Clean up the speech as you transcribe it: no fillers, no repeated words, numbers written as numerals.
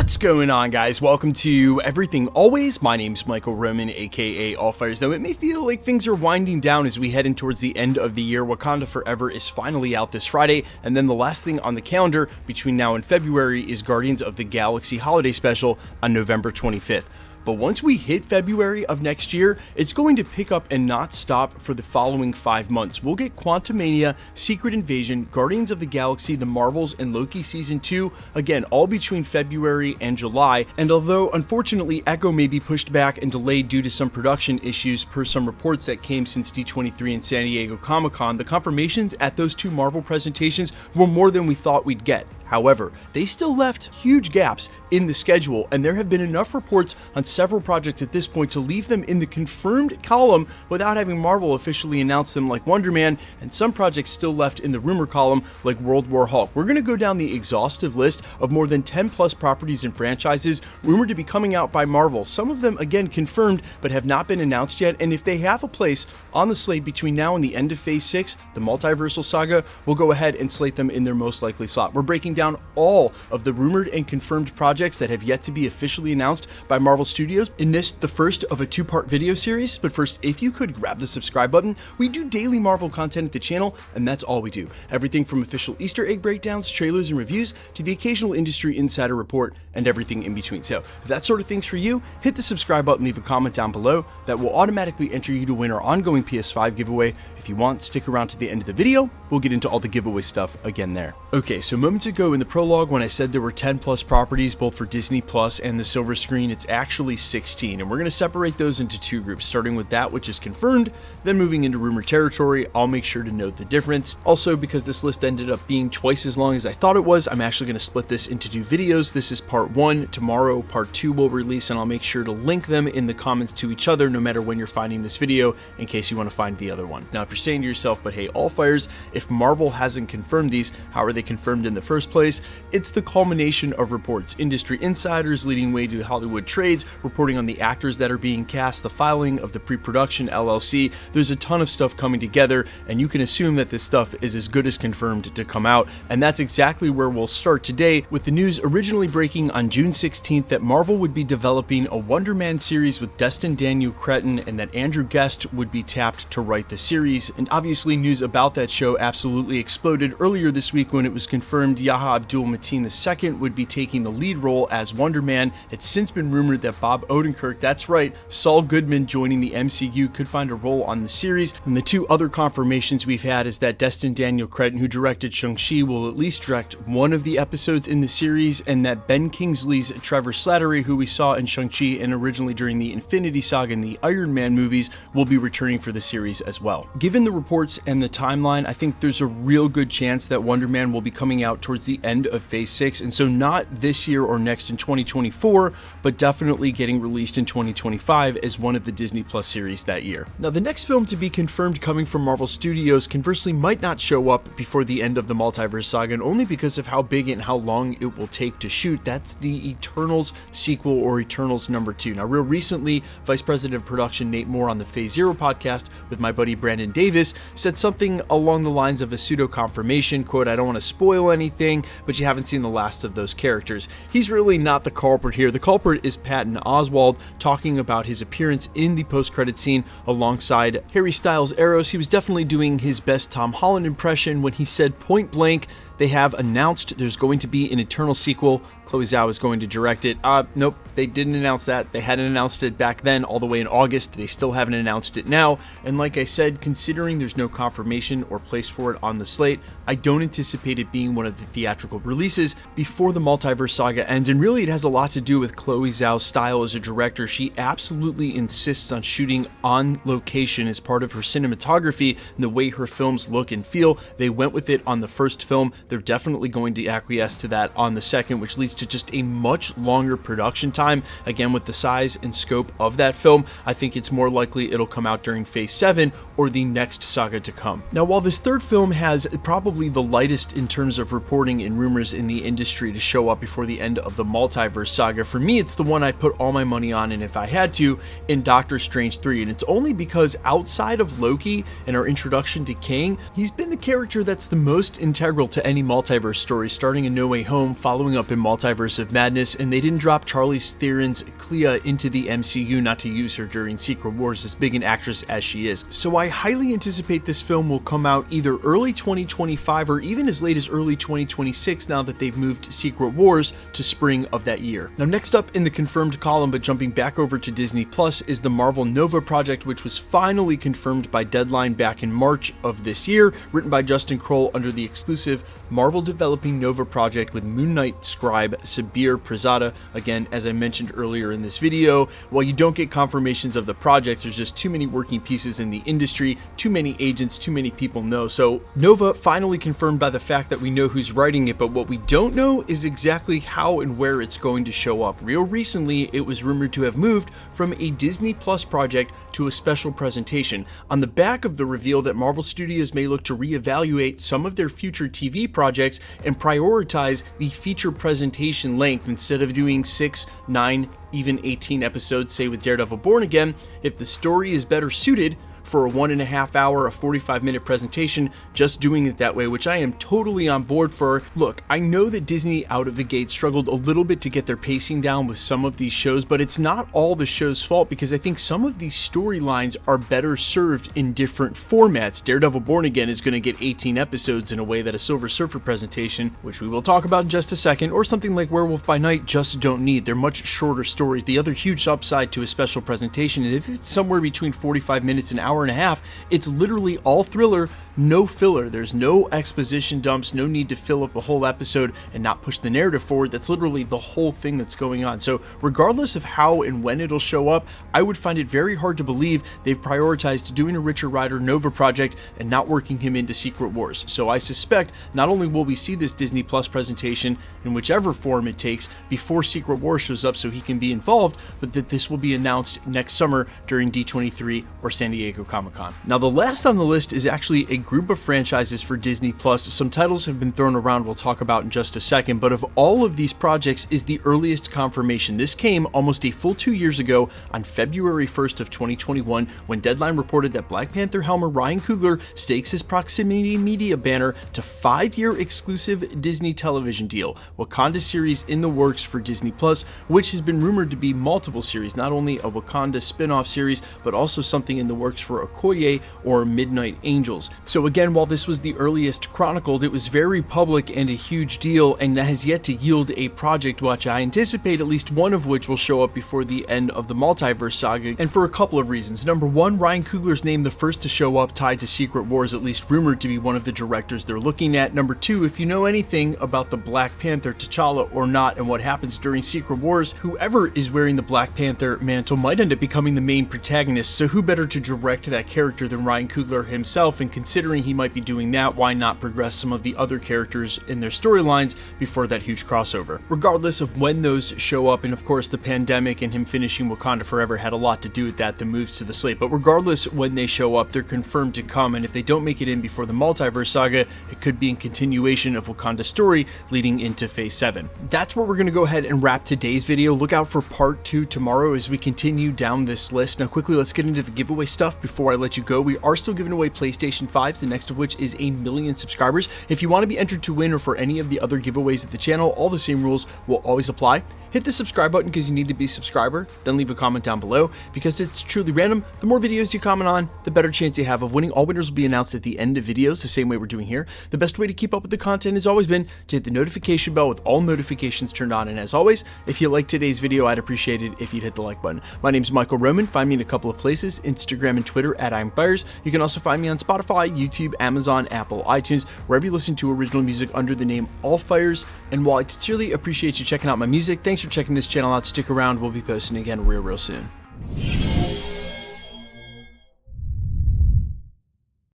What's going on, guys? Welcome to Everything Always. My name's Michael Roman, aka Allfires. Now, it may feel like things are winding down as we head in towards the end of the year. Wakanda Forever is finally out this Friday, and then the last thing on the calendar between now and February is Guardians of the Galaxy Holiday Special on November 25th. But once we hit February of next year, it's going to pick up and not stop for the following 5 months. We'll get Quantummania, Secret Invasion, Guardians of the Galaxy, The Marvels, and Loki Season 2, again, all between February and July. And although, unfortunately, Echo may be pushed back and delayed due to some production issues per some reports that came since D23 and San Diego Comic-Con, the confirmations at those two Marvel presentations were more than we thought we'd get. However, they still left huge gaps in the schedule, and there have been enough reports on several projects at this point to leave them in the confirmed column without having Marvel officially announce them, like Wonder Man, and some projects still left in the rumor column like World War Hulk. We're going to go down the exhaustive list of more than 10 plus properties and franchises rumored to be coming out by Marvel. Some of them, again, confirmed but have not been announced yet, and if they have a place on the slate between now and the end of Phase 6, the multiversal saga, we'll go ahead and slate them in their most likely slot. We're breaking down all of the rumored and confirmed projects that have yet to be officially announced by Marvel Studios in this, the first of a two-part video series. But first, if you could grab the subscribe button. We do daily Marvel content at the channel, and that's all we do. Everything from official Easter egg breakdowns, trailers, and reviews to the occasional industry insider report and everything in between. So if that sort of thing's for you, hit the subscribe button, leave a comment down below. That will automatically enter you to win our ongoing PS5 giveaway. If you want, stick around to the end of the video. We'll get into all the giveaway stuff again there. Okay, so moments ago in the prologue when I said there were 10 plus properties both for Disney Plus and the silver screen, it's actually 16, and we're going to separate those into two groups, starting with that which is confirmed, then moving into rumor territory. I'll make sure to note the difference. Also, because this list ended up being twice as long as I thought it was, I'm actually going to split this into two videos. This is part 1. Tomorrow, part 2 will release, and I'll make sure to link them in the comments to each other no matter when you're finding this video in case you want to find the other one. Now, if you're saying to yourself, but hey, Allfires, if Marvel hasn't confirmed these, how are they confirmed in the first place? It's the culmination of reports, industry insiders leading way to Hollywood trades, reporting on the actors that are being cast, the filing of the pre-production LLC. There's a ton of stuff coming together, and you can assume that this stuff is as good as confirmed to come out, and that's exactly where we'll start today, with the news originally breaking on June 16th that Marvel would be developing a Wonder Man series with Destin Daniel Cretton, and that Andrew Guest would be tapped to write the series. And obviously news about that show absolutely exploded earlier this week when it was confirmed Yahya Abdul-Mateen II would be taking the lead role as Wonder Man. It's since been rumored that Bob Odenkirk, that's right, Saul Goodman joining the MCU, could find a role on the series. And the two other confirmations we've had is that Destin Daniel Cretton, who directed Shang-Chi, will at least direct one of the episodes in the series, and that Ben Kingsley's Trevor Slattery, who we saw in Shang-Chi and originally during the Infinity Saga and the Iron Man movies, will be returning for the series as well. Given the reports and the timeline, I think there's a real good chance that Wonder Man will be coming out towards the end of Phase 6, and so not this year or next in 2024, but definitely getting released in 2025 as one of the Disney Plus series that year. Now, the next film to be confirmed coming from Marvel Studios conversely might not show up before the end of the multiverse saga, and only because of how big and how long it will take to shoot. That's the Eternals sequel, or Eternals #2. Now, real recently, Vice President of Production Nate Moore on the Phase Zero podcast with my buddy Brandon Davis said something along the lines of a pseudo confirmation, quote, "I don't want to spoil anything, but you haven't seen the last of those characters." He's really not the culprit here. The culprit is Patton Oswalt talking about his appearance in the post-credit scene alongside Harry Styles' Eros. He was definitely doing his best Tom Holland impression when he said point blank, "They have announced there's going to be an Eternal sequel. Chloe Zhao is going to direct it." Nope, they didn't announce that. They hadn't announced it back then, all the way in August. They still haven't announced it now. And like I said, considering there's no confirmation or place for it on the slate, I don't anticipate it being one of the theatrical releases before the multiverse saga ends. And really, it has a lot to do with Chloe Zhao's style as a director. She absolutely insists on shooting on location as part of her cinematography and the way her films look and feel. They went with it on the first film. They're definitely going to acquiesce to that on the second, which leads to just a much longer production time. Again, with the size and scope of that film, I think it's more likely it'll come out during Phase 7 or the next saga to come. Now, while this third film has probably the lightest in terms of reporting and rumors in the industry to show up before the end of the multiverse saga, for me, it's the one I'd put all my money on, and if I had to, in Doctor Strange 3. And it's only because outside of Loki and our introduction to Kang, he's been the character that's the most integral to any multiverse story, starting in No Way Home, following up in Multiverse of Madness, and they didn't drop Charlize Theron's Clea into the MCU not to use her during Secret Wars, as big an actress as she is. So I highly anticipate this film will come out either early 2025 or even as late as early 2026 now that they've moved Secret Wars to spring of that year. Now next up in the confirmed column, but jumping back over to Disney Plus, is the Marvel Nova project, which was finally confirmed by Deadline back in March of this year, written by Justin Kroll under the exclusive Marvel developing Nova project with Moon Knight scribe Sabir Prezada. Again, as I mentioned earlier in this video, while you don't get confirmations of the projects, there's just too many working pieces in the industry, too many agents, too many people know. So Nova finally confirmed by the fact that we know who's writing it, but what we don't know is exactly how and where it's going to show up. Real recently, it was rumored to have moved from a Disney Plus project to a special presentation, on the back of the reveal that Marvel Studios may look to reevaluate some of their future TV projects and prioritize the feature presentation length instead of doing 6, 9, even 18 episodes, say with Daredevil Born Again. If the story is better suited for a 1.5 hour, a 45-minute presentation, just doing it that way, which I am totally on board for. Look, I know that Disney out of the gate struggled a little bit to get their pacing down with some of these shows, but it's not all the show's fault, because I think some of these storylines are better served in different formats. Daredevil Born Again is going to get 18 episodes in a way that a Silver Surfer presentation, which we will talk about in just a second, or something like Werewolf by Night just don't need. They're much shorter stories. The other huge upside to a special presentation is if it's somewhere between 45 minutes and an hour and a half, it's literally all thriller, no filler. There's no exposition dumps, no need to fill up a whole episode and not push the narrative forward. That's literally the whole thing that's going on. So regardless of how and when it'll show up, I would find it very hard to believe they've prioritized doing a Richard Rider Nova project and not working him into Secret Wars. So I suspect not only will we see this Disney Plus presentation in whichever form it takes before Secret Wars shows up so he can be involved, but that this will be announced next summer during D23 or San Diego Comic-Con. Now the last on the list is actually a group of franchises for Disney Plus. Some titles have been thrown around we'll talk about in just a second, but of all of these projects is the earliest confirmation. This came almost a full 2 years ago on February 1st of 2021 when Deadline reported that Black Panther helmer Ryan Coogler stakes his Proximity Media banner to 5-year exclusive Disney television deal. Wakanda series in the works for Disney Plus, which has been rumored to be multiple series, not only a Wakanda spin-off series, but also something in the works for Okoye or Midnight Angels. So again, while this was the earliest chronicled, it was very public and a huge deal, and that has yet to yield a project which I anticipate at least one of which will show up before the end of the multiverse saga, and for a couple of reasons. Number one, Ryan Coogler's name the first to show up tied to Secret Wars, at least rumored to be one of the directors they're looking at. Number two, if you know anything about the Black Panther, T'Challa or not, and what happens during Secret Wars, whoever is wearing the Black Panther mantle might end up becoming the main protagonist, so who better to direct that character than Ryan Coogler himself, and considering he might be doing that, why not progress some of the other characters in their storylines before that huge crossover? Regardless of when those show up, and of course the pandemic and him finishing Wakanda Forever had a lot to do with that, the moves to the slate, but regardless when they show up, they're confirmed to come, and if they don't make it in before the multiverse saga, it could be in continuation of Wakanda's story leading into Phase 7. That's where we're going to go ahead and wrap today's video. Look out for part 2 tomorrow as we continue down this list. Now quickly, let's get into the giveaway stuff before I let you go. We are still giving away PlayStation 5s, the next of which is 1 million subscribers. If you want to be entered to win or for any of the other giveaways at the channel, all the same rules will always apply. Hit the subscribe button because you need to be a subscriber, then leave a comment down below because it's truly random. The more videos you comment on, the better chance you have of winning. All winners will be announced at the end of videos, the same way we're doing here. The best way to keep up with the content has always been to hit the notification bell with all notifications turned on. And as always, if you liked today's video, I'd appreciate it if you'd hit the like button. My name's Michael Roman. Find me in a couple of places, Instagram and Twitter at IronFires. You can also find me on Spotify, YouTube, Amazon, Apple, iTunes, wherever you listen to original music under the name Allfires. And while I sincerely appreciate you checking out my music, thanks for checking this channel out. Stick around, we'll be posting again real soon.